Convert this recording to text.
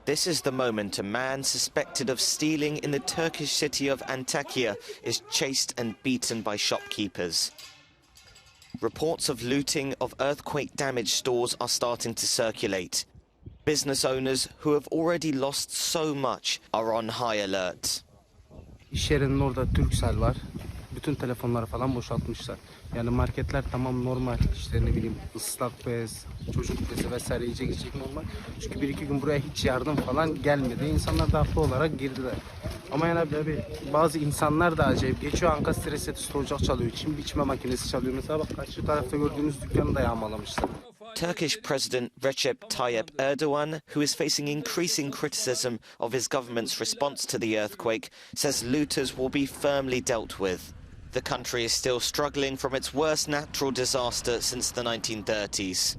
This is the moment a man suspected of stealing in the Turkish city of Antakya is chased and beaten by shopkeepers. Reports of looting of earthquake-damaged stores are starting to circulate. Business owners who have already lost so much are on high alert. İş yerinin orada Turkcell var. Bütün telefonları falan boşaltmışlar. Yani marketler tamam normal. İşte ne bileyim ıslak bez, çocuk bezi vesaire yiyecek içecek normal. Çünkü bir iki gün buraya hiç yardım falan gelmedi. İnsanlar da haklı olarak girdiler. Ama yani bazı insanlar da acayip geçiyor. Anka stres seti ocak çalıyor. Çim biçme makinesi çalıyor. Mesela bak karşı tarafta gördüğünüz dükkanı da yağmalamışlar. Turkish President Recep Tayyip Erdogan, who is facing increasing criticism of his government's response to the earthquake, says looters will be firmly dealt with. The country is still struggling from its worst natural disaster since the 1930s.